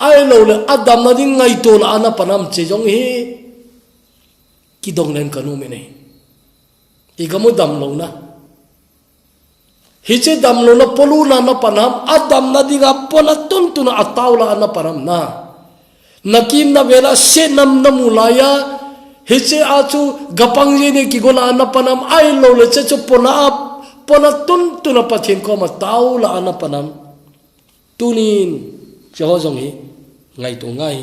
ai lo le adam na ding ngai to la na panam che jong hi ki dong len kanu me nei igamu dam lo na hi che dam lo na polu na panam adam na dinga pona tuntuna atawla na param na nakim na vela se nam na mulaya hi che achu gapang je ne ki gola na panam ai lo le che chu pona tuntuna pathin ko ma tawla na panam tunin cho jong hi ngai to ngai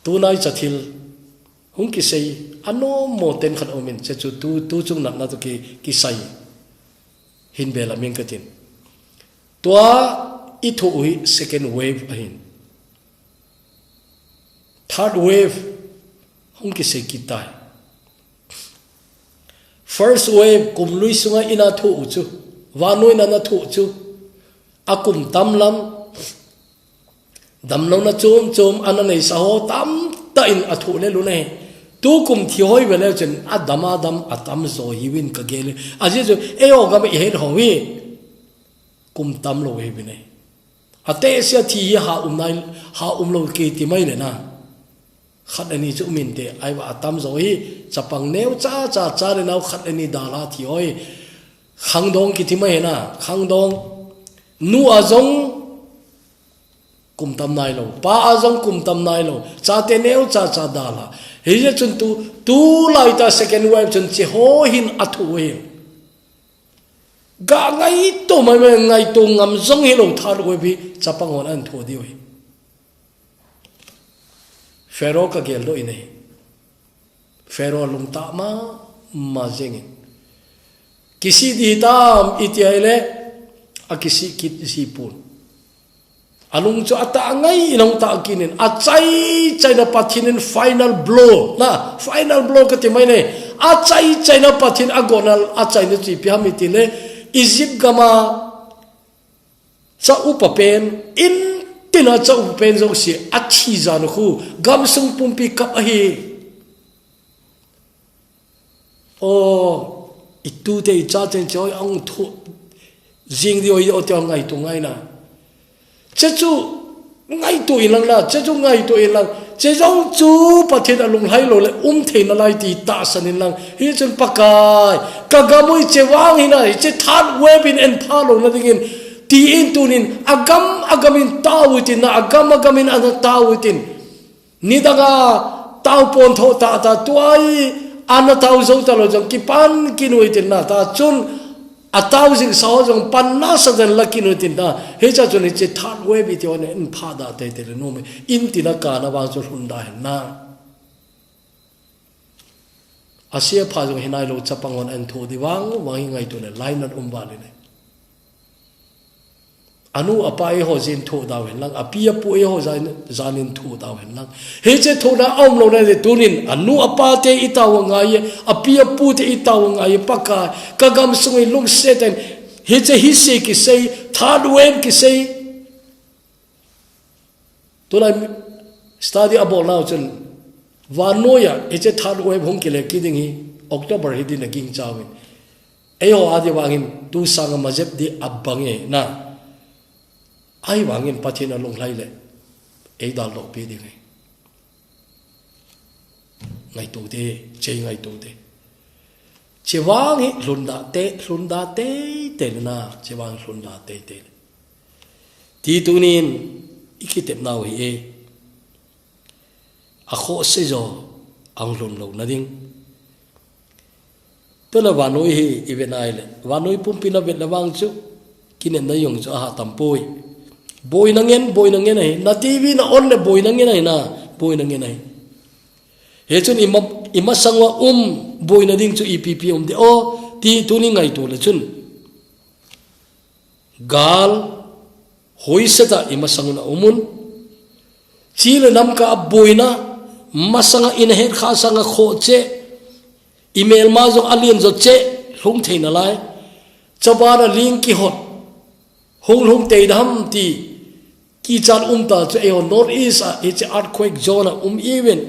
tunai chathil hung ki sei ano mo ten khat omin che chu tu chung nak na to ki sai hin bela ming katin tua I thu ui second wave ahin third wave hung ki sei ki tai first wave kum lui sunga ina thu chu wanoi na thu chu akum tamlam damlo na chom ananei saho tam ta in athu le lu ne tu kum thi hoi vele chen adam atam zo hiwin ka gele aje jo e o ga me he howi kum tam lo he bine ate sia thi ha lo ke ti mai le na khat ani chu min te ai wa atam zo hi chapang neu cha le nau khat ani dala thi hoi khang dong ki ti mai na khang dong nu azong kum tam nai lo pa azong kum tam nai lo cha te neu cha dala he je chun tu lai ta second wave chun che ho hin athu we ga ngai to mai ngai to ngam zong he lo thar we bi chapang on an tho di we fero ka gel do ine fero lum ta ma jeng kisi di tam itiaile a kisi kit si pun alung chu ata ngai inong ta kinin a chai na pathinin final blow ka ti mai ne a chai na pathin agonal a chai na chi piami ti le Egypt gama cha upapen in tina cha upapen zo si a chi za no khu gam sung pumpi kap a hi o itu te cha chen choi ang thu jing di oi o te ngai tu ngai na che chu ngai tu ilang na che chu ngai tu ilang che jong chu pathin alung hai lo le thein lai ti ta sanin lang hi chen pakai kagamoi che wang hina che that webin en phalo na dingin ti in tunin agamin tawitin na agamin an tawitin ni daga taw pon tho ta tuai an taw zo ta lo jong kipan kinuitin na ta chun a thousand so jong pan na sa den lakinuitin na he cha chun che that webi ti on en pha da te te no me in ti na ka na wang chu hunda na asia pha jong hinai lo chapangon an tho di wang ngai tu ne line at ba le anu apa ho jin tho da wen lang apia pu ho zanin tho da wen lang he che tho da om lo ne tunin anu apa te itaw ngai apia pu te itaw ngai paka kagam sungui lung seten he che hi se ki sei third wave ki sei to la study about now chen vanoya he che third wave hong ki le ki ding hi october hi din ging chawin e ho adi wangin tu sang majep di abange na ai wangin pathin along lai le ei dal lo pi di ngai tu de che ngai tu de che wang hi lunda te te na che wang lunda te ti tunin ikitep nau hi e a kho se zo ang lun lo na ding to la wanoi hi ibenai le wanoi pumpi na vet lawang chu kinen na yong chu ha tampoi boy nangen ai na tv na on le boy nangen ai na boy nangen ai he chun ima sangwa boy na ding chu epp de o ti tuni ngai tu le chun gal hoisata ima sanguna umun chile nam ka boy na masanga in he kha sanga kho che email ma zo alien zo che hung theina lai chabana link ki hot hung te dham ti ki chan ta chu e north east a it's earthquake zone even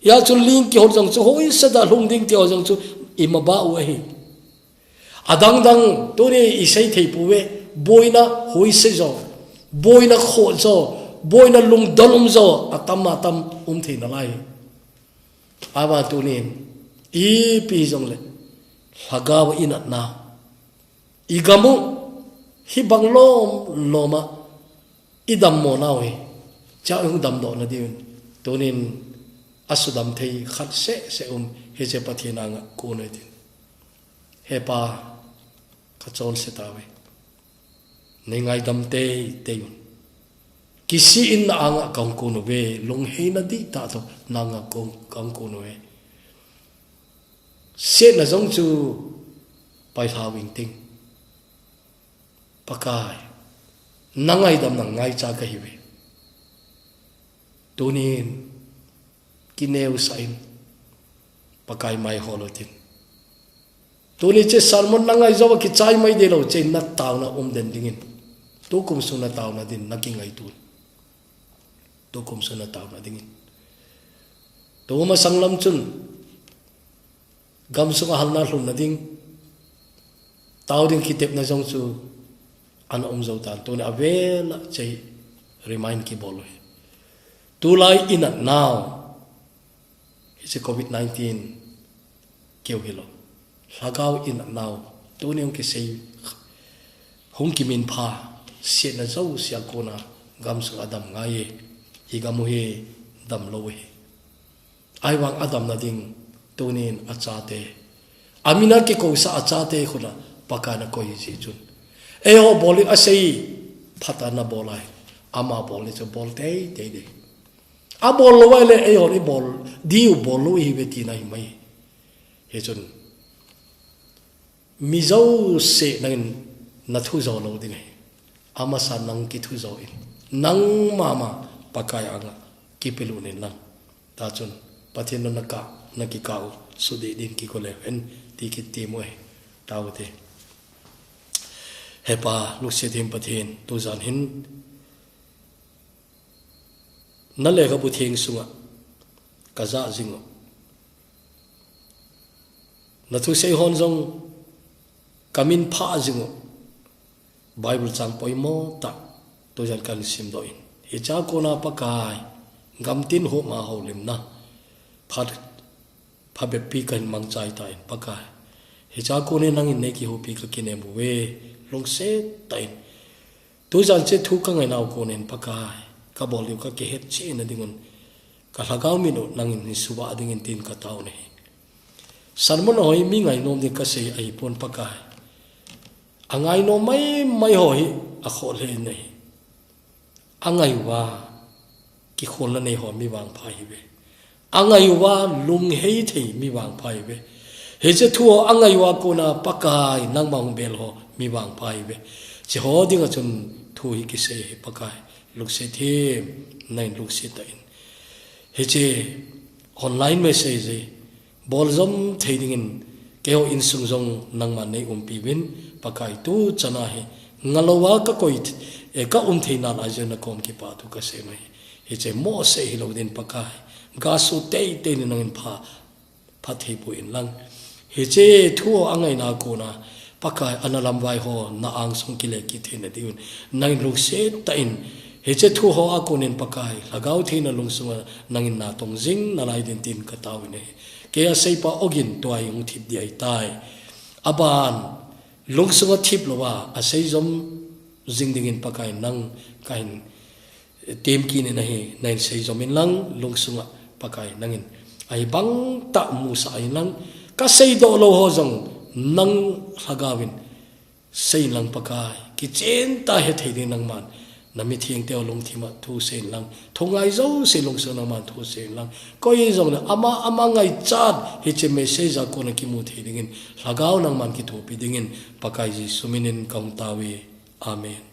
ya chu link ki hot jang chu hoi sa da hung ding ti jang chu imaba wa hi adang dang to ni isai thei puwe boina hoi se zo boina kho zo boina lung dalum zo atam theina lai aba tu ni i pi jong le hagaw inat na igamu hi banglom loma idam mo nawi cha ung dam do na din tonin asudam thei khat se he che pathina nga ko ne din he pa khachol se tawe ningai dam te kisi in na anga kang ko no ve long he na di ta to nanga kang ko no ve se na jong chu pai tha wing ting pakai nangai dam nang ngai cha ka hiwe tunin kineu sain pakai mai holotin tuni che salmon nangai zo ki chai mai de lo che na taw na den dingin to kum su na taw na din nakingai tu to kum su na taw na dingin to ma sanglam chun gam su ka halna hlum na ding taw ding kitep na jong chu an zo tan to na avel chei remind ki bolo tu lai in now it's a covid-19 keu hilo hagaw in now to ni ki sei hung ki min pha se na zo sia kona gam su adam ngai hi gamu he dam lo he ai wang adam na ding to nin achate amina ki ko sa achate khuna pakana ko hi ji chun e ho boli asei phatana bolai ama boli cho bol te a bol lo wale e ho ni bol diu bol lo hi beti nai mai he chun mi zo se nang na thu zo lo ding ama sa nang ki thu zo in nang mama pakai anga ki pelu ne nang ta chun pathin na ka na ki ka su de din ki ko le en ti ki ti mo he tawte hepa lu se them pathin tu zan hin na le ga bu thing sunga ka za jingo na thu sei hon jong kamin pha zingu Bible chang poimo ta to jan kan sim do in hi cha ko na pakai gam tin ho ma ho lim na pha be pi kan mang chai ta in pakai hi cha ko ne nang in ne ki ho pi ka kine bu we long se ta in to jan che thu ka ngai naw ko nen pakai ka bol yu ka ke het che na dingun ka lagaw mi no nang in suwa ding in tin ka taw ne sarmon hoi mi ngai nom de ka se ai pon pakai angai no mai hoi a khol he nei angai wa ki khol na nei ho mi wang phai be angai wa lung hei thei mi wang phai be he che thu angai wa ko na pakai nang mang bel ho mi wang phai be che ho ding a chun thu hi ki se pakai luk se the nai luk se ta in he che online message bol zom thei ding in keo in sung jong nang man nei pi win pakai tu chana he ngalowa ka koi e ka theina la jena kom ki pa tu ka se mai he che mo se hi lo din pakai ga su te te ni nang pha thei pu in lang he che thu angai na ko na pakai analam vai ho na ang sung ki le ki theina diun nang lu se ta in he che thu ho a ko nen pakai lagau theina lung sunga nangin na tong jing na lai din tin ka taw ne ke a sei pa ogin toy ung thip di ai tai aban lung sunga thip lo wa a sei zom jing ding in pakai nang kain tem ki ne nahi nai sei zom in lang lung sunga pakai nangin ai bang ta mu sa ai lang ka sei do lo ho jong nang hagawin sei lang pakai ki chen ta he thei ding nang man nami thieng teo long thima thu sen lang thongai zo se long so na man thu sen lang koi zong na ama ngai chat hi che message a ko na ki mu thei dingin lagaw nang man ki thu pi dingin pakai ji suminin kaung tawi amen.